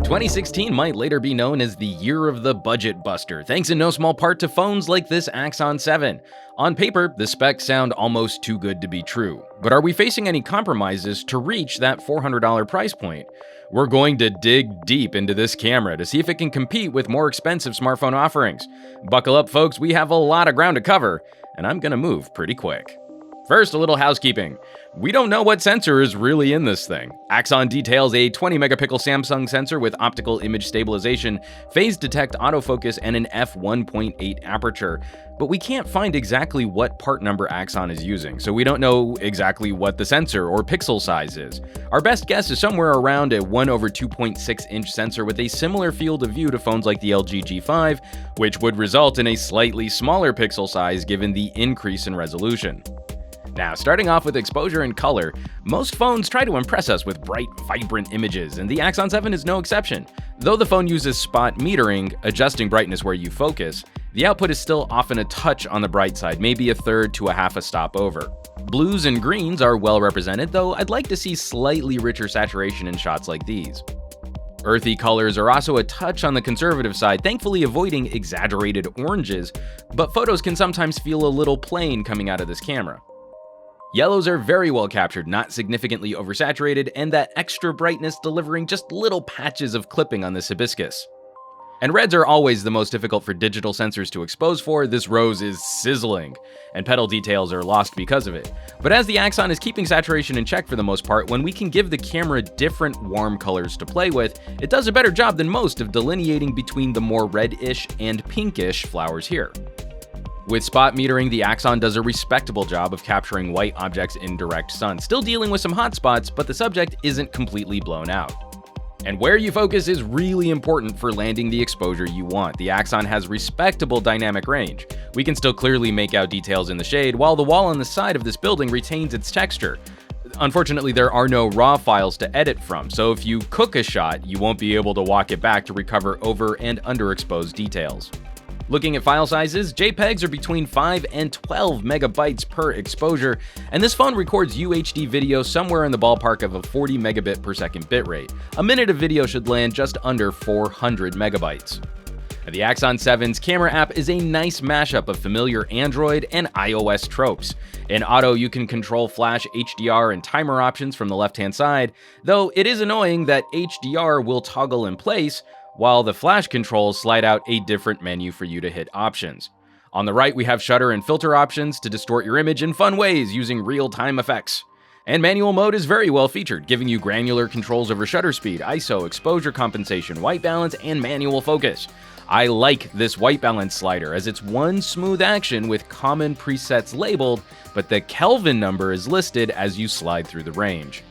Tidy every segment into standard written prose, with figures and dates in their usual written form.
2016 might later be known as the year of the budget buster, thanks in no small part to phones like this Axon 7. On paper, the specs sound almost too good to be true, but are we facing any compromises to reach that $400 price point? We're going to dig deep into this camera to see if it can compete with more expensive smartphone offerings. Buckle up, folks, we have a lot of ground to cover, and I'm gonna move pretty quick. First, a little housekeeping. We don't know what sensor is really in this thing. Axon details a 20-megapixel Samsung sensor with optical image stabilization, phase detect autofocus, and an f1.8 aperture. But we can't find exactly what part number Axon is using, so we don't know exactly what the sensor or pixel size is. Our best guess is somewhere around a 1/2.6-inch sensor with a similar field of view to phones like the LG G5, which would result in a slightly smaller pixel size given the increase in resolution. Now, starting off with exposure and color, most phones try to impress us with bright, vibrant images, and the Axon 7 is no exception. Though the phone uses spot metering, adjusting brightness where you focus, the output is still often a touch on the bright side, maybe a third to a half a stop over. Blues and greens are well represented, though I'd like to see slightly richer saturation in shots like these. Earthy colors are also a touch on the conservative side, thankfully avoiding exaggerated oranges, but photos can sometimes feel a little plain coming out of this camera. Yellows are very well captured, not significantly oversaturated, and that extra brightness delivering just little patches of clipping on this hibiscus. And reds are always the most difficult for digital sensors to expose for. This rose is sizzling, and petal details are lost because of it. But as the Axon is keeping saturation in check for the most part, when we can give the camera different warm colors to play with, it does a better job than most of delineating between the more reddish and pinkish flowers here. With spot metering, the Axon does a respectable job of capturing white objects in direct sun, still dealing with some hot spots, but the subject isn't completely blown out. And where you focus is really important for landing the exposure you want. The Axon has respectable dynamic range. We can still clearly make out details in the shade, while the wall on the side of this building retains its texture. Unfortunately, there are no RAW files to edit from, so if you cook a shot, you won't be able to walk it back to recover over and underexposed details. Looking at file sizes, JPEGs are between 5 and 12 megabytes per exposure, and this phone records UHD video somewhere in the ballpark of a 40 megabit per second bitrate. A minute of video should land just under 400 megabytes. The Axon 7's camera app is a nice mashup of familiar Android and iOS tropes. In auto, you can control flash, HDR, and timer options from the left-hand side, though it is annoying that HDR will toggle in place, while the flash controls slide out a different menu for you to hit options. On the right, we have shutter and filter options to distort your image in fun ways using real-time effects. And manual mode is very well featured, giving you granular controls over shutter speed, ISO, exposure compensation, white balance, and manual focus. I like this white balance slider as it's one smooth action with common presets labeled, but the Kelvin number is listed as you slide through the range.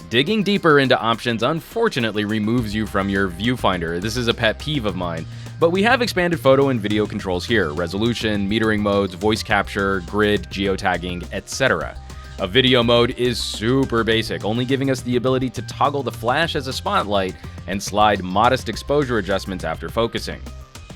Digging deeper into options unfortunately removes you from your viewfinder. This is a pet peeve of mine, but we have expanded photo and video controls here: resolution, metering modes, voice capture, grid, geotagging, etc. A video mode is super basic, only giving us the ability to toggle the flash as a spotlight and slide modest exposure adjustments after focusing.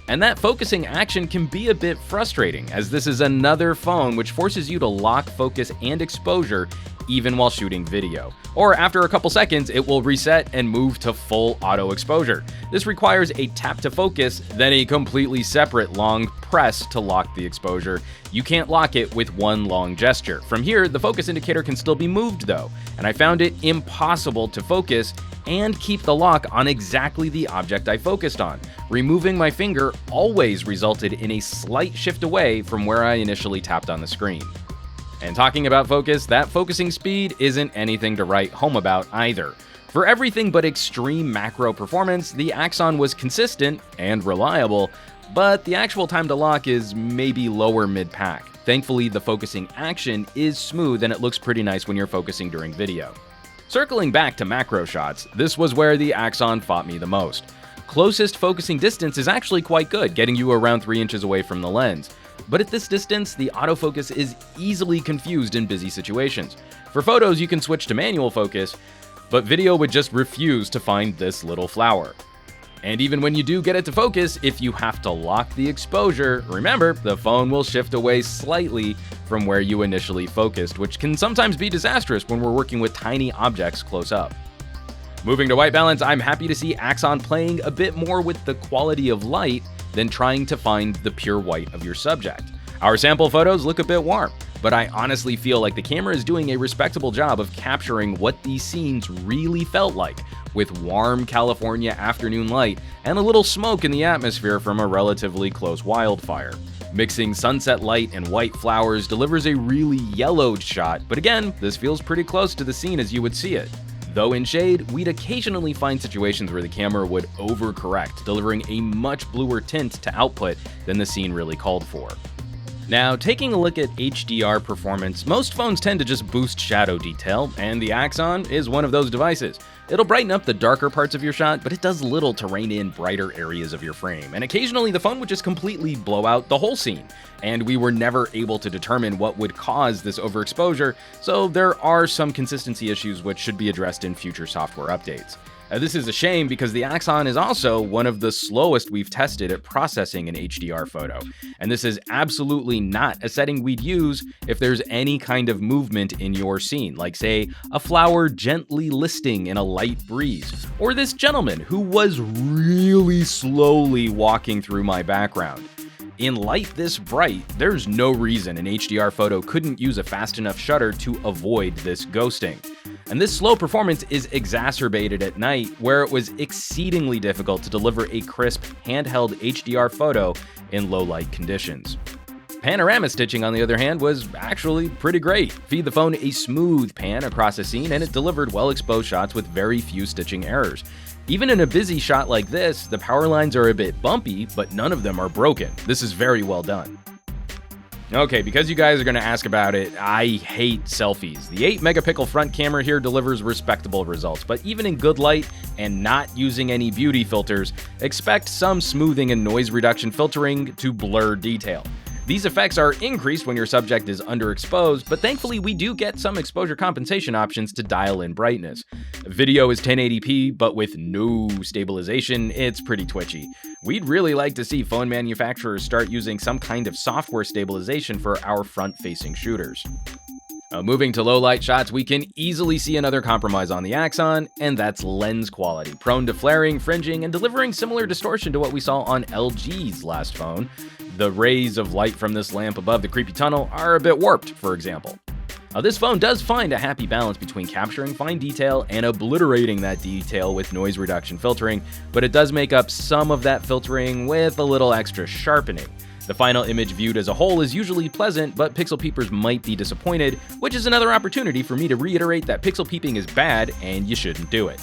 And that focusing action can be a bit frustrating, as this is another phone which forces you to lock focus and exposure even while shooting video. Or after a couple seconds, it will reset and move to full auto exposure. This requires a tap to focus, then a completely separate long press to lock the exposure. You can't lock it with one long gesture. From here, the focus indicator can still be moved though, and I found it impossible to focus and keep the lock on exactly the object I focused on. Removing my finger always resulted in a slight shift away from where I initially tapped on the screen. And talking about focus, that focusing speed isn't anything to write home about either. For everything but extreme macro performance, the Axon was consistent and reliable, but the actual time to lock is maybe lower mid-pack. Thankfully, the focusing action is smooth and it looks pretty nice when you're focusing during video. Circling back to macro shots, this was where the Axon fought me the most. Closest focusing distance is actually quite good, getting you around 3 inches away from the lens. But at this distance, the autofocus is easily confused in busy situations. For photos, you can switch to manual focus, but video would just refuse to find this little flower. And even when you do get it to focus, if you have to lock the exposure, remember, the phone will shift away slightly from where you initially focused, which can sometimes be disastrous when we're working with tiny objects close up. Moving to white balance, I'm happy to see Axon playing a bit more with the quality of light than trying to find the pure white of your subject. Our sample photos look a bit warm, but I honestly feel like the camera is doing a respectable job of capturing what these scenes really felt like, with warm California afternoon light and a little smoke in the atmosphere from a relatively close wildfire. Mixing sunset light and white flowers delivers a really yellowed shot, but again, this feels pretty close to the scene as you would see it. Though in shade, we'd occasionally find situations where the camera would overcorrect, delivering a much bluer tint to output than the scene really called for. Now, taking a look at HDR performance, most phones tend to just boost shadow detail, and the Axon is one of those devices. It'll brighten up the darker parts of your shot, but it does little to rein in brighter areas of your frame, and occasionally the phone would just completely blow out the whole scene, and we were never able to determine what would cause this overexposure, so there are some consistency issues which should be addressed in future software updates. This is a shame because the Axon is also one of the slowest we've tested at processing an HDR photo, and this is absolutely not a setting we'd use if there's any kind of movement in your scene, like say a flower gently listing in a light breeze, or this gentleman who was really slowly walking through my background. In light this bright, there's no reason an HDR photo couldn't use a fast enough shutter to avoid this ghosting. And this slow performance is exacerbated at night, where it was exceedingly difficult to deliver a crisp, handheld HDR photo in low light conditions. Panorama stitching, on the other hand, was actually pretty great. Feed the phone a smooth pan across a scene and it delivered well-exposed shots with very few stitching errors. Even in a busy shot like this, the power lines are a bit bumpy, but none of them are broken. This is very well done. Okay, because you guys are going to ask about it, I hate selfies. The 8 megapixel front camera here delivers respectable results, but even in good light and not using any beauty filters, expect some smoothing and noise reduction filtering to blur detail. These effects are increased when your subject is underexposed, but thankfully we do get some exposure compensation options to dial in brightness. Video is 1080p, but with no stabilization, it's pretty twitchy. We'd really like to see phone manufacturers start using some kind of software stabilization for our front-facing shooters. Moving to low light shots, we can easily see another compromise on the Axon, and that's lens quality, prone to flaring, fringing, and delivering similar distortion to what we saw on LG's last phone. The rays of light from this lamp above the creepy tunnel are a bit warped, for example. This phone does find a happy balance between capturing fine detail and obliterating that detail with noise reduction filtering, but it does make up some of that filtering with a little extra sharpening. The final image viewed as a whole is usually pleasant, but pixel peepers might be disappointed, which is another opportunity for me to reiterate that pixel peeping is bad and you shouldn't do it.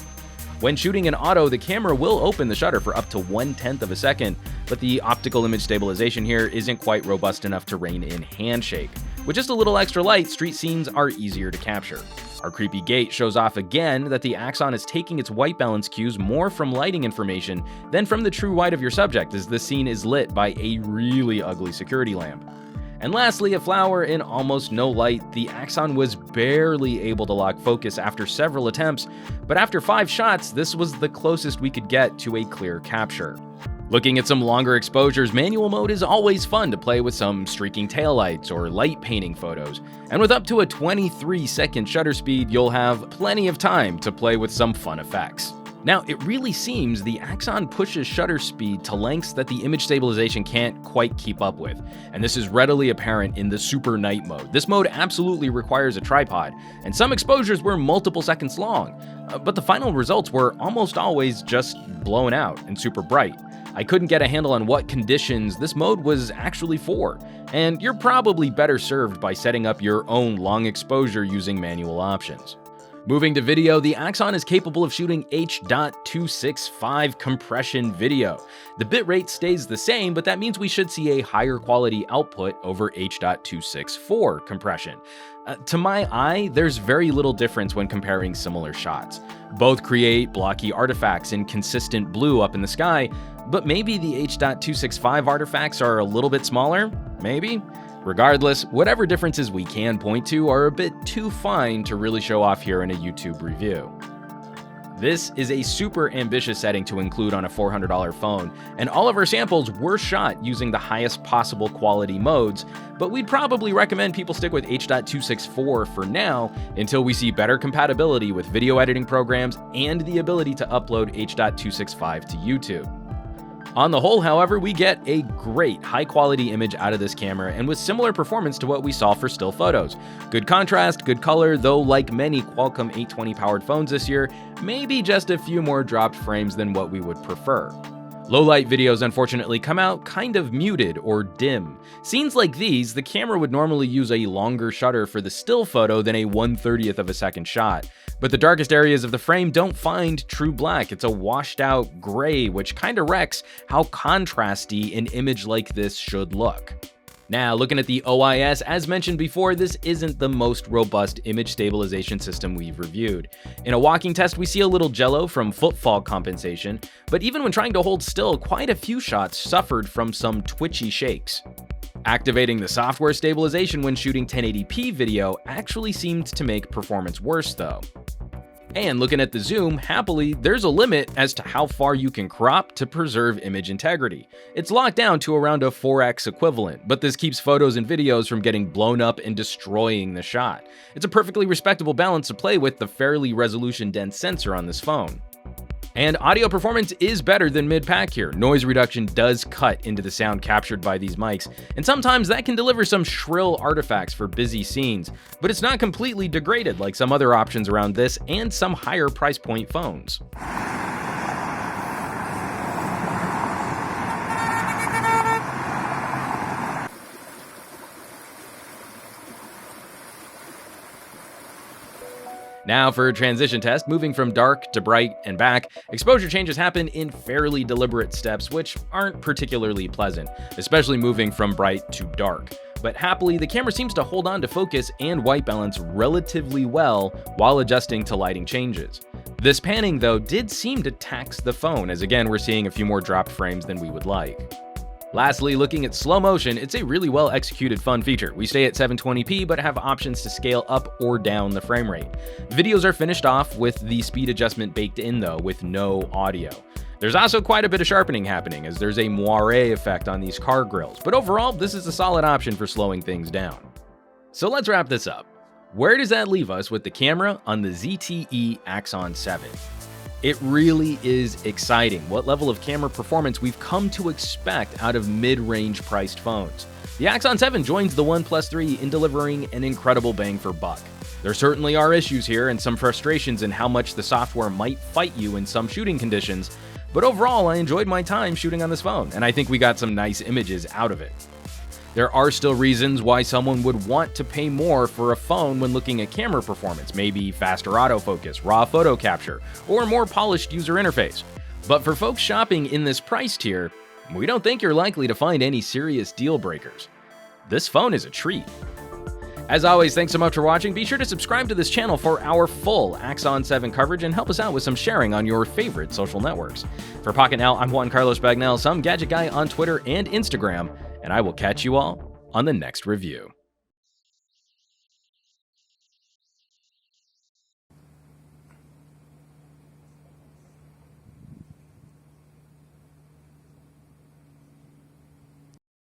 When shooting in auto, the camera will open the shutter for up to 1/10 of a second, but the optical image stabilization here isn't quite robust enough to rein in handshake. With just a little extra light, street scenes are easier to capture. Our creepy gate shows off again that the Axon is taking its white balance cues more from lighting information than from the true white of your subject, as the scene is lit by a really ugly security lamp. And lastly, a flower in almost no light, the Axon was barely able to lock focus after several attempts, but after 5 shots, this was the closest we could get to a clear capture. Looking at some longer exposures, manual mode is always fun to play with some streaking taillights or light painting photos, and with up to a 23-second shutter speed, you'll have plenty of time to play with some fun effects. Now, it really seems the Axon pushes shutter speed to lengths that the image stabilization can't quite keep up with, and this is readily apparent in the super night mode. This mode absolutely requires a tripod, and some exposures were multiple seconds long, but the final results were almost always just blown out and super bright. I couldn't get a handle on what conditions this mode was actually for, and you're probably better served by setting up your own long exposure using manual options. Moving to video, the Axon is capable of shooting H.265 compression video. The bitrate stays the same, but that means we should see a higher quality output over H.264 compression. To my eye, there's very little difference when comparing similar shots. Both create blocky artifacts in consistent blue up in the sky, but maybe the H.265 artifacts are a little bit smaller? Maybe? Regardless, whatever differences we can point to are a bit too fine to really show off here in a YouTube review. This is a super ambitious setting to include on a $400 phone, and all of our samples were shot using the highest possible quality modes, but we'd probably recommend people stick with H.264 for now until we see better compatibility with video editing programs and the ability to upload H.265 to YouTube. On the whole, however, we get a great high-quality image out of this camera and with similar performance to what we saw for still photos. Good contrast, good color, though like many Qualcomm 820-powered phones this year, maybe just a few more dropped frames than what we would prefer. Low-light videos unfortunately come out kind of muted or dim. Scenes like these, the camera would normally use a longer shutter for the still photo than a 1/30th of a second shot. But the darkest areas of the frame don't find true black. It's a washed out gray, which kinda wrecks how contrasty an image like this should look. Now, looking at the OIS, as mentioned before, this isn't the most robust image stabilization system we've reviewed. In a walking test, we see a little jello from footfall compensation, but even when trying to hold still, quite a few shots suffered from some twitchy shakes. Activating the software stabilization when shooting 1080p video actually seemed to make performance worse though. And looking at the zoom, happily, there's a limit as to how far you can crop to preserve image integrity. It's locked down to around a 4x equivalent, but this keeps photos and videos from getting blown up and destroying the shot. It's a perfectly respectable balance to play with the fairly resolution-dense sensor on this phone. And audio performance is better than mid-pack here. Noise reduction does cut into the sound captured by these mics, and sometimes that can deliver some shrill artifacts for busy scenes, but it's not completely degraded like some other options around this and some higher price point phones. Now for a transition test, moving from dark to bright and back, exposure changes happen in fairly deliberate steps, which aren't particularly pleasant, especially moving from bright to dark. But happily, the camera seems to hold on to focus and white balance relatively well while adjusting to lighting changes. This panning, though, did seem to tax the phone, as again, we're seeing a few more dropped frames than we would like. Lastly, looking at slow motion, it's a really well executed fun feature. We stay at 720p but have options to scale up or down the frame rate. Videos are finished off with the speed adjustment baked in though, with no audio. There's also quite a bit of sharpening happening as there's a moire effect on these car grills, but overall this is a solid option for slowing things down. So let's wrap this up. Where does that leave us with the camera on the ZTE Axon 7? It really is exciting what level of camera performance we've come to expect out of mid-range priced phones. The Axon 7 joins the OnePlus 3 in delivering an incredible bang for buck. There certainly are issues here and some frustrations in how much the software might fight you in some shooting conditions, but overall I enjoyed my time shooting on this phone, and I think we got some nice images out of it. There are still reasons why someone would want to pay more for a phone when looking at camera performance, maybe faster autofocus, raw photo capture, or more polished user interface. But for folks shopping in this price tier, we don't think you're likely to find any serious deal breakers. This phone is a treat. As always, thanks so much for watching. Be sure to subscribe to this channel for our full Axon 7 coverage and help us out with some sharing on your favorite social networks. For Pocketnow, I'm Juan Carlos Bagnell, some gadget guy on Twitter and Instagram, and I will catch you all on the next review.